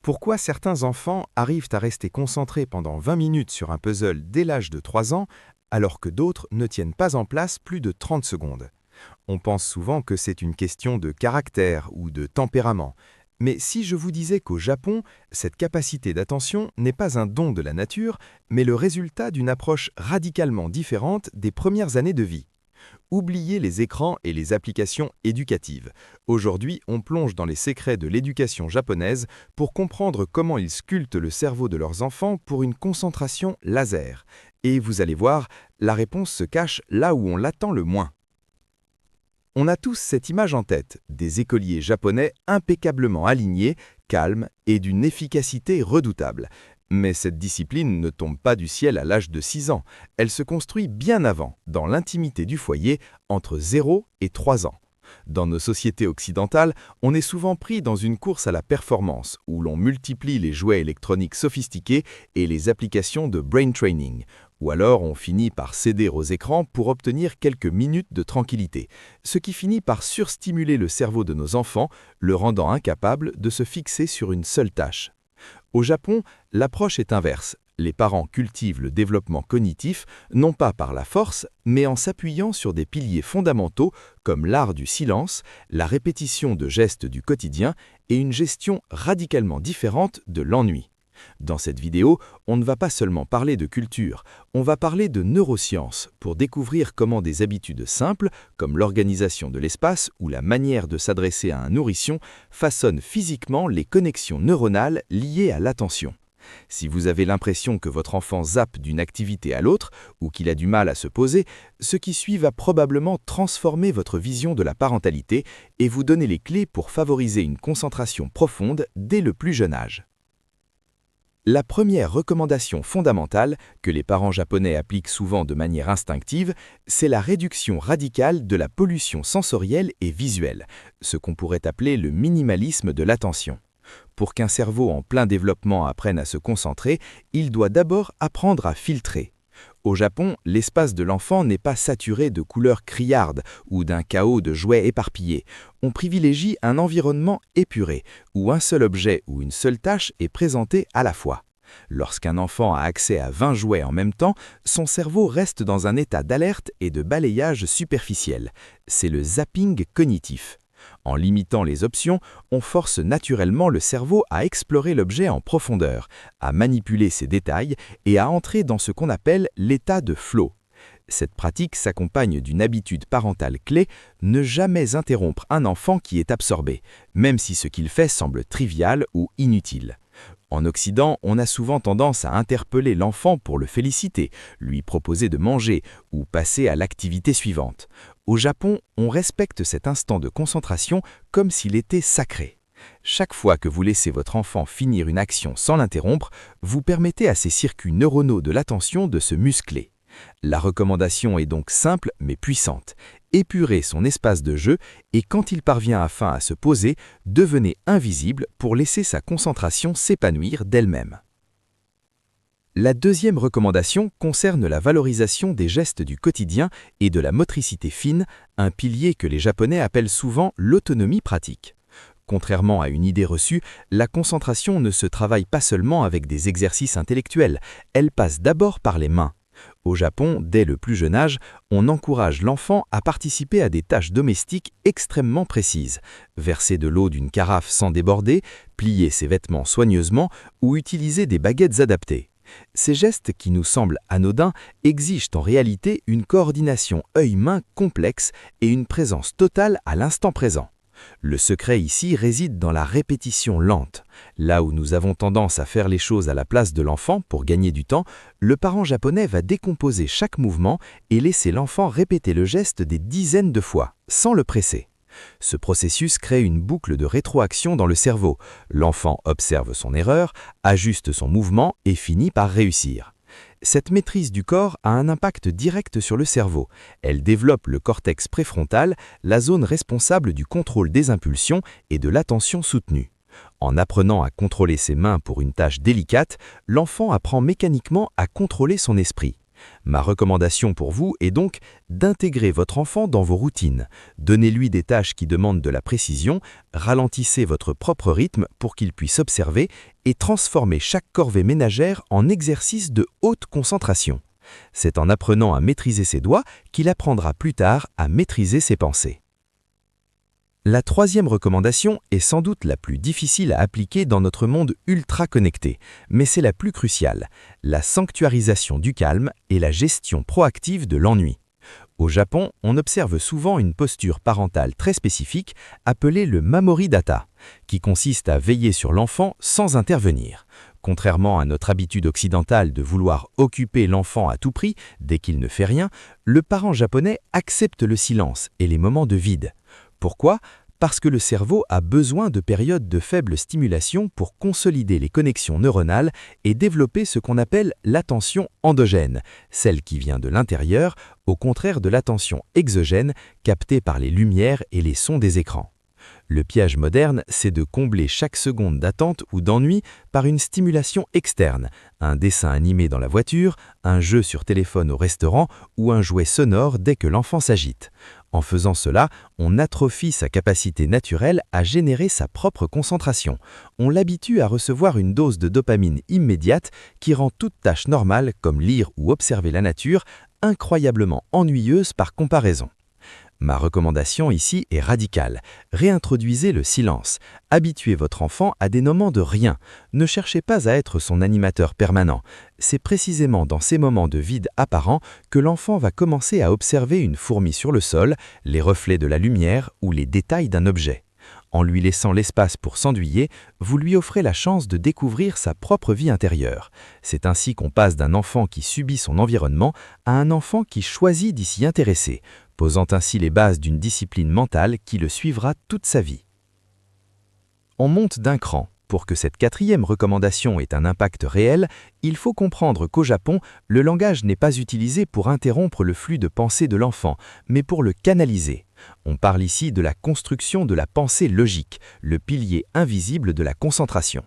Pourquoi certains enfants arrivent à rester concentrés pendant 20 minutes sur un puzzle dès l'âge de 3 ans, alors que d'autres ne tiennent pas en place plus de 30 secondes? On pense souvent que c'est une question de caractère ou de tempérament. Mais si je vous disais qu'au Japon, cette capacité d'attention n'est pas un don de la nature, mais le résultat d'une approche radicalement différente des premières années de vie. Oubliez les écrans et les applications éducatives. Aujourd'hui, on plonge dans les secrets de l'éducation japonaise pour comprendre comment ils sculptent le cerveau de leurs enfants pour une concentration laser. Et vous allez voir, la réponse se cache là où on l'attend le moins. On a tous cette image en tête, des écoliers japonais impeccablement alignés, calmes et d'une efficacité redoutable. Mais cette discipline ne tombe pas du ciel à l'âge de 6 ans, elle se construit bien avant, dans l'intimité du foyer, entre 0 et 3 ans. Dans nos sociétés occidentales, on est souvent pris dans une course à la performance, où l'on multiplie les jouets électroniques sophistiqués et les applications de brain training. Ou alors on finit par céder aux écrans pour obtenir quelques minutes de tranquillité, ce qui finit par surstimuler le cerveau de nos enfants, le rendant incapable de se fixer sur une seule tâche. Au Japon, l'approche est inverse. Les parents cultivent le développement cognitif, non pas par la force, mais en s'appuyant sur des piliers fondamentaux comme l'art du silence, la répétition de gestes du quotidien et une gestion radicalement différente de l'ennui. Dans cette vidéo, on ne va pas seulement parler de culture, on va parler de neurosciences pour découvrir comment des habitudes simples, comme l'organisation de l'espace ou la manière de s'adresser à un nourrisson, façonnent physiquement les connexions neuronales liées à l'attention. Si vous avez l'impression que votre enfant zappe d'une activité à l'autre ou qu'il a du mal à se poser, ce qui suit va probablement transformer votre vision de la parentalité et vous donner les clés pour favoriser une concentration profonde dès le plus jeune âge. La première recommandation fondamentale, que les parents japonais appliquent souvent de manière instinctive, c'est la réduction radicale de la pollution sensorielle et visuelle, ce qu'on pourrait appeler le minimalisme de l'attention. Pour qu'un cerveau en plein développement apprenne à se concentrer, il doit d'abord apprendre à filtrer. Au Japon, l'espace de l'enfant n'est pas saturé de couleurs criardes ou d'un chaos de jouets éparpillés. On privilégie un environnement épuré, où un seul objet ou une seule tâche est présenté à la fois. Lorsqu'un enfant a accès à 20 jouets en même temps, son cerveau reste dans un état d'alerte et de balayage superficiel. C'est le zapping cognitif. En limitant les options, on force naturellement le cerveau à explorer l'objet en profondeur, à manipuler ses détails et à entrer dans ce qu'on appelle l'état de flow. Cette pratique s'accompagne d'une habitude parentale clé, ne jamais interrompre un enfant qui est absorbé, même si ce qu'il fait semble trivial ou inutile. En Occident, on a souvent tendance à interpeller l'enfant pour le féliciter, lui proposer de manger ou passer à l'activité suivante. Au Japon, on respecte cet instant de concentration comme s'il était sacré. Chaque fois que vous laissez votre enfant finir une action sans l'interrompre, vous permettez à ces circuits neuronaux de l'attention de se muscler. La recommandation est donc simple mais puissante. Épurez son espace de jeu et quand il parvient enfin à se poser, devenez invisible pour laisser sa concentration s'épanouir d'elle-même. La deuxième recommandation concerne la valorisation des gestes du quotidien et de la motricité fine, un pilier que les Japonais appellent souvent l'autonomie pratique. Contrairement à une idée reçue, la concentration ne se travaille pas seulement avec des exercices intellectuels, elle passe d'abord par les mains. Au Japon, dès le plus jeune âge, on encourage l'enfant à participer à des tâches domestiques extrêmement précises, verser de l'eau d'une carafe sans déborder, plier ses vêtements soigneusement ou utiliser des baguettes adaptées. Ces gestes qui nous semblent anodins exigent en réalité une coordination œil-main complexe et une présence totale à l'instant présent. Le secret ici réside dans la répétition lente. Là où nous avons tendance à faire les choses à la place de l'enfant pour gagner du temps, le parent japonais va décomposer chaque mouvement et laisser l'enfant répéter le geste des dizaines de fois, sans le presser. Ce processus crée une boucle de rétroaction dans le cerveau. L'enfant observe son erreur, ajuste son mouvement et finit par réussir. Cette maîtrise du corps a un impact direct sur le cerveau. Elle développe le cortex préfrontal, la zone responsable du contrôle des impulsions et de l'attention soutenue. En apprenant à contrôler ses mains pour une tâche délicate, l'enfant apprend mécaniquement à contrôler son esprit. Ma recommandation pour vous est donc d'intégrer votre enfant dans vos routines. Donnez-lui des tâches qui demandent de la précision, ralentissez votre propre rythme pour qu'il puisse observer et transformez chaque corvée ménagère en exercice de haute concentration. C'est en apprenant à maîtriser ses doigts qu'il apprendra plus tard à maîtriser ses pensées. La troisième recommandation est sans doute la plus difficile à appliquer dans notre monde ultra connecté, mais c'est la plus cruciale, la sanctuarisation du calme et la gestion proactive de l'ennui. Au Japon, on observe souvent une posture parentale très spécifique appelée le Mamori Data, qui consiste à veiller sur l'enfant sans intervenir. Contrairement à notre habitude occidentale de vouloir occuper l'enfant à tout prix dès qu'il ne fait rien, le parent japonais accepte le silence et les moments de vide. Pourquoi ? Parce que le cerveau a besoin de périodes de faible stimulation pour consolider les connexions neuronales et développer ce qu'on appelle l'attention endogène, celle qui vient de l'intérieur, au contraire de l'attention exogène captée par les lumières et les sons des écrans. Le piège moderne, c'est de combler chaque seconde d'attente ou d'ennui par une stimulation externe, un dessin animé dans la voiture, un jeu sur téléphone au restaurant ou un jouet sonore dès que l'enfant s'agite. En faisant cela, on atrophie sa capacité naturelle à générer sa propre concentration. On l'habitue à recevoir une dose de dopamine immédiate qui rend toute tâche normale, comme lire ou observer la nature, incroyablement ennuyeuse par comparaison. Ma recommandation ici est radicale. Réintroduisez le silence. Habituez votre enfant à des moments de rien. Ne cherchez pas à être son animateur permanent. C'est précisément dans ces moments de vide apparent que l'enfant va commencer à observer une fourmi sur le sol, les reflets de la lumière ou les détails d'un objet. En lui laissant l'espace pour s'enduyer, vous lui offrez la chance de découvrir sa propre vie intérieure. C'est ainsi qu'on passe d'un enfant qui subit son environnement à un enfant qui choisit d'y s'y intéresser, posant ainsi les bases d'une discipline mentale qui le suivra toute sa vie. On monte d'un cran. Pour que cette quatrième recommandation ait un impact réel, il faut comprendre qu'au Japon, le langage n'est pas utilisé pour interrompre le flux de pensée de l'enfant, mais pour le canaliser. On parle ici de la construction de la pensée logique, le pilier invisible de la concentration.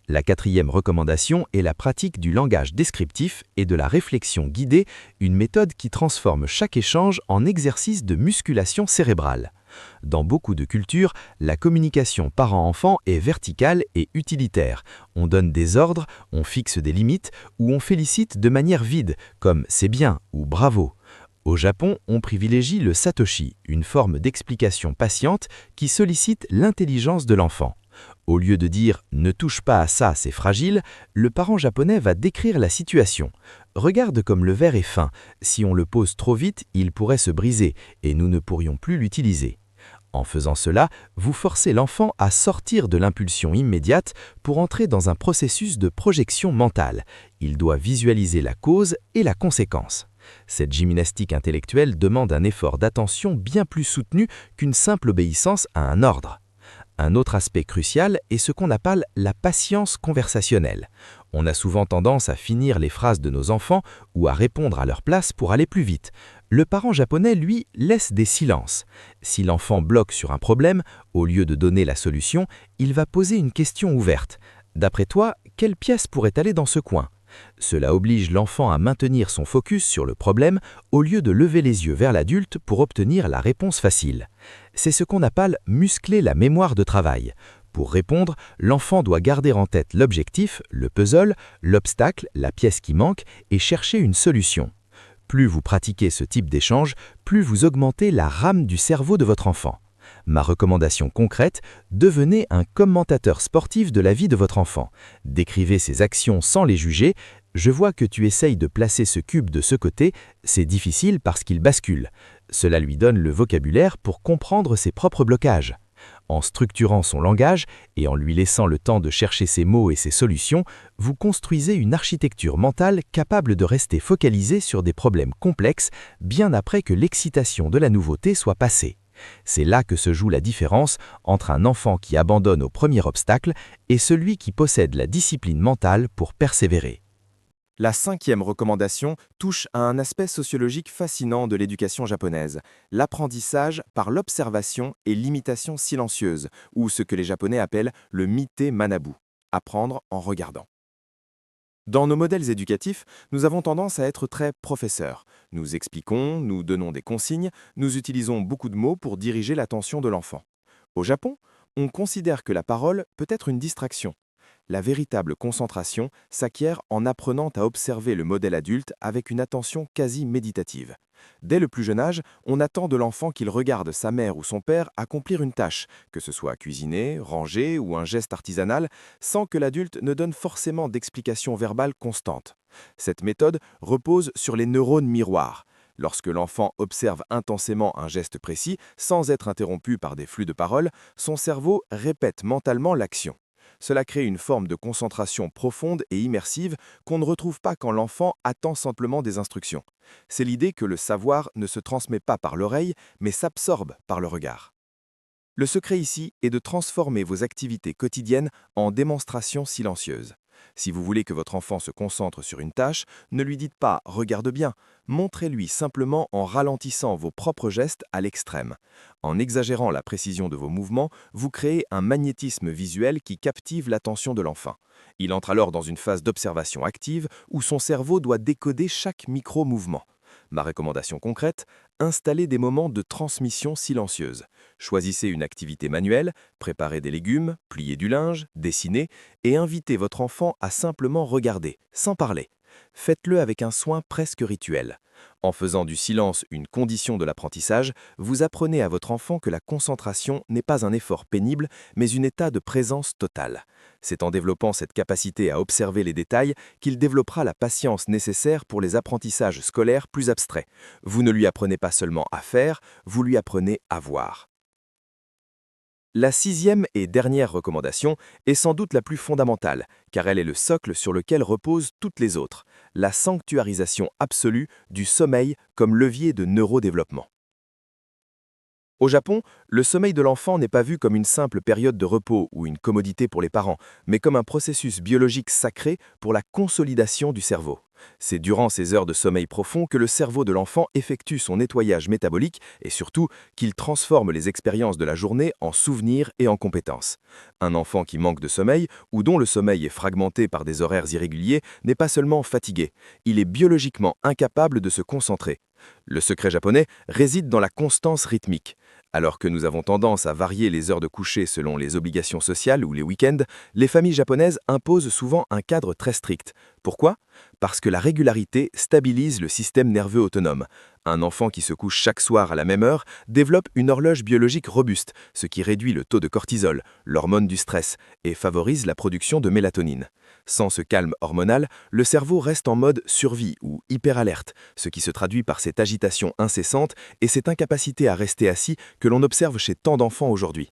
La quatrième recommandation est la pratique du langage descriptif et de la réflexion guidée, une méthode qui transforme chaque échange en exercice de musculation cérébrale. Dans beaucoup de cultures, la communication parent-enfant est verticale et utilitaire. On donne des ordres, on fixe des limites ou on félicite de manière vide, comme « c'est bien » ou « bravo ». Au Japon, on privilégie le satoshi, une forme d'explication patiente qui sollicite l'intelligence de l'enfant. Au lieu de dire « ne touche pas à ça, c'est fragile », le parent japonais va décrire la situation. « Regarde comme le verre est fin, si on le pose trop vite, il pourrait se briser et nous ne pourrions plus l'utiliser. » En faisant cela, vous forcez l'enfant à sortir de l'impulsion immédiate pour entrer dans un processus de projection mentale. Il doit visualiser la cause et la conséquence. Cette gymnastique intellectuelle demande un effort d'attention bien plus soutenu qu'une simple obéissance à un ordre. Un autre aspect crucial est ce qu'on appelle la patience conversationnelle. On a souvent tendance à finir les phrases de nos enfants ou à répondre à leur place pour aller plus vite. Le parent japonais, lui, laisse des silences. Si l'enfant bloque sur un problème, au lieu de donner la solution, il va poser une question ouverte. D'après toi, quelle pièce pourrait aller dans ce coin ? Cela oblige l'enfant à maintenir son focus sur le problème au lieu de lever les yeux vers l'adulte pour obtenir la réponse facile. C'est ce qu'on appelle muscler la mémoire de travail. Pour répondre, l'enfant doit garder en tête l'objectif, le puzzle, l'obstacle, la pièce qui manque et chercher une solution. Plus vous pratiquez ce type d'échange, plus vous augmentez la RAM du cerveau de votre enfant. Ma recommandation concrète, devenez un commentateur sportif de la vie de votre enfant. Décrivez ses actions sans les juger. Je vois que tu essayes de placer ce cube de ce côté, c'est difficile parce qu'il bascule. Cela lui donne le vocabulaire pour comprendre ses propres blocages. En structurant son langage et en lui laissant le temps de chercher ses mots et ses solutions, vous construisez une architecture mentale capable de rester focalisée sur des problèmes complexes bien après que l'excitation de la nouveauté soit passée. C'est là que se joue la différence entre un enfant qui abandonne au premier obstacle et celui qui possède la discipline mentale pour persévérer. La cinquième recommandation touche à un aspect sociologique fascinant de l'éducation japonaise, l'apprentissage par l'observation et l'imitation silencieuse, ou ce que les Japonais appellent le mite manabu, apprendre en regardant. Dans nos modèles éducatifs, nous avons tendance à être très professeurs. Nous expliquons, nous donnons des consignes, nous utilisons beaucoup de mots pour diriger l'attention de l'enfant. Au Japon, on considère que la parole peut être une distraction. La véritable concentration s'acquiert en apprenant à observer le modèle adulte avec une attention quasi méditative. Dès le plus jeune âge, on attend de l'enfant qu'il regarde sa mère ou son père accomplir une tâche, que ce soit cuisiner, ranger ou un geste artisanal, sans que l'adulte ne donne forcément d'explication verbale constante. Cette méthode repose sur les neurones miroirs. Lorsque l'enfant observe intensément un geste précis, sans être interrompu par des flux de paroles, son cerveau répète mentalement l'action. Cela crée une forme de concentration profonde et immersive qu'on ne retrouve pas quand l'enfant attend simplement des instructions. C'est l'idée que le savoir ne se transmet pas par l'oreille, mais s'absorbe par le regard. Le secret ici est de transformer vos activités quotidiennes en démonstrations silencieuses. Si vous voulez que votre enfant se concentre sur une tâche, ne lui dites pas « regarde bien », montrez-lui simplement en ralentissant vos propres gestes à l'extrême. En exagérant la précision de vos mouvements, vous créez un magnétisme visuel qui captive l'attention de l'enfant. Il entre alors dans une phase d'observation active où son cerveau doit décoder chaque micro-mouvement. Ma recommandation concrète, installez des moments de transmission silencieuse. Choisissez une activité manuelle, préparez des légumes, pliez du linge, dessinez, et invitez votre enfant à simplement regarder, sans parler. Faites-le avec un soin presque rituel. En faisant du silence une condition de l'apprentissage, vous apprenez à votre enfant que la concentration n'est pas un effort pénible, mais un état de présence totale. C'est en développant cette capacité à observer les détails qu'il développera la patience nécessaire pour les apprentissages scolaires plus abstraits. Vous ne lui apprenez pas seulement à faire, vous lui apprenez à voir. La sixième et dernière recommandation est sans doute la plus fondamentale, car elle est le socle sur lequel reposent toutes les autres, la sanctuarisation absolue du sommeil comme levier de neurodéveloppement. Au Japon, le sommeil de l'enfant n'est pas vu comme une simple période de repos ou une commodité pour les parents, mais comme un processus biologique sacré pour la consolidation du cerveau. C'est durant ces heures de sommeil profond que le cerveau de l'enfant effectue son nettoyage métabolique et surtout qu'il transforme les expériences de la journée en souvenirs et en compétences. Un enfant qui manque de sommeil ou dont le sommeil est fragmenté par des horaires irréguliers n'est pas seulement fatigué, il est biologiquement incapable de se concentrer. Le secret japonais réside dans la constance rythmique. Alors que nous avons tendance à varier les heures de coucher selon les obligations sociales ou les week-ends, les familles japonaises imposent souvent un cadre très strict. Pourquoi? Parce que la régularité stabilise le système nerveux autonome. Un enfant qui se couche chaque soir à la même heure développe une horloge biologique robuste, ce qui réduit le taux de cortisol, l'hormone du stress, et favorise la production de mélatonine. Sans ce calme hormonal, le cerveau reste en mode survie ou hyperalerte, ce qui se traduit par cette agitation incessante et cette incapacité à rester assis que l'on observe chez tant d'enfants aujourd'hui.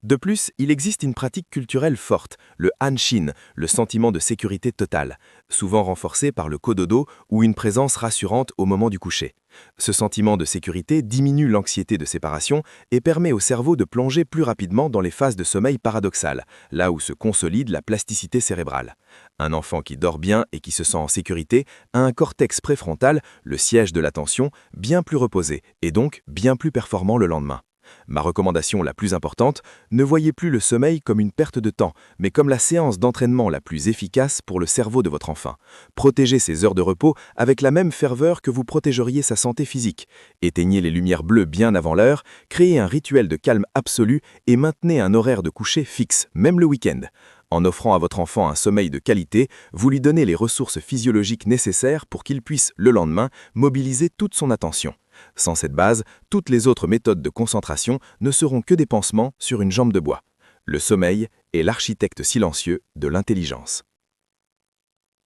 De plus, il existe une pratique culturelle forte, le hanshin, le sentiment de sécurité totale, souvent renforcé par le kododo ou une présence rassurante au moment du coucher. Ce sentiment de sécurité diminue l'anxiété de séparation et permet au cerveau de plonger plus rapidement dans les phases de sommeil paradoxal, là où se consolide la plasticité cérébrale. Un enfant qui dort bien et qui se sent en sécurité a un cortex préfrontal, le siège de l'attention, bien plus reposé et donc bien plus performant le lendemain. Ma recommandation la plus importante, ne voyez plus le sommeil comme une perte de temps, mais comme la séance d'entraînement la plus efficace pour le cerveau de votre enfant. Protégez ses heures de repos avec la même ferveur que vous protégeriez sa santé physique. Éteignez les lumières bleues bien avant l'heure, créez un rituel de calme absolu et maintenez un horaire de coucher fixe, même le week-end. En offrant à votre enfant un sommeil de qualité, vous lui donnez les ressources physiologiques nécessaires pour qu'il puisse, le lendemain, mobiliser toute son attention. Sans cette base, toutes les autres méthodes de concentration ne seront que des pansements sur une jambe de bois. Le sommeil est l'architecte silencieux de l'intelligence.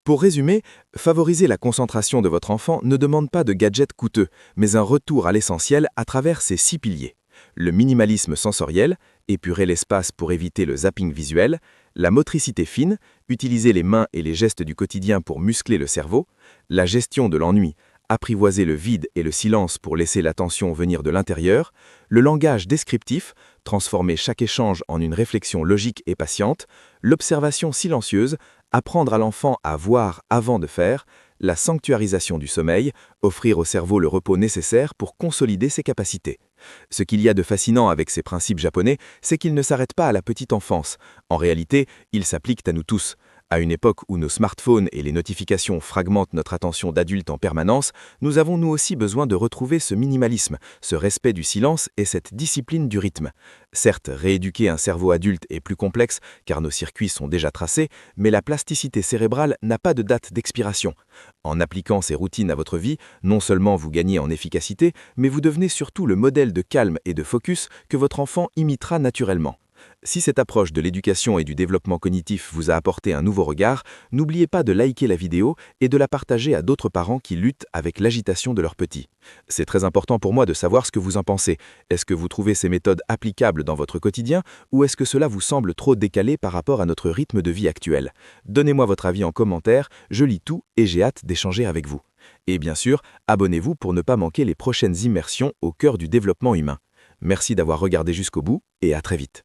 Pour résumer, favoriser la concentration de votre enfant ne demande pas de gadgets coûteux, mais un retour à l'essentiel à travers ces 6 piliers. Le minimalisme sensoriel, épurer l'espace pour éviter le zapping visuel, la motricité fine, utiliser les mains et les gestes du quotidien pour muscler le cerveau, la gestion de l'ennui, apprivoiser le vide et le silence pour laisser l'attention venir de l'intérieur, le langage descriptif, transformer chaque échange en une réflexion logique et patiente, l'observation silencieuse, apprendre à l'enfant à voir avant de faire, la sanctuarisation du sommeil, offrir au cerveau le repos nécessaire pour consolider ses capacités. Ce qu'il y a de fascinant avec ces principes japonais, c'est qu'ils ne s'arrêtent pas à la petite enfance. En réalité, ils s'appliquent à nous tous. À une époque où nos smartphones et les notifications fragmentent notre attention d'adulte en permanence, nous avons nous aussi besoin de retrouver ce minimalisme, ce respect du silence et cette discipline du rythme. Certes, rééduquer un cerveau adulte est plus complexe car nos circuits sont déjà tracés, mais la plasticité cérébrale n'a pas de date d'expiration. En appliquant ces routines à votre vie, non seulement vous gagnez en efficacité, mais vous devenez surtout le modèle de calme et de focus que votre enfant imitera naturellement. Si cette approche de l'éducation et du développement cognitif vous a apporté un nouveau regard, n'oubliez pas de liker la vidéo et de la partager à d'autres parents qui luttent avec l'agitation de leurs petits. C'est très important pour moi de savoir ce que vous en pensez. Est-ce que vous trouvez ces méthodes applicables dans votre quotidien ou est-ce que cela vous semble trop décalé par rapport à notre rythme de vie actuel? Donnez-moi votre avis en commentaire, je lis tout et j'ai hâte d'échanger avec vous. Et bien sûr, abonnez-vous pour ne pas manquer les prochaines immersions au cœur du développement humain. Merci d'avoir regardé jusqu'au bout et à très vite.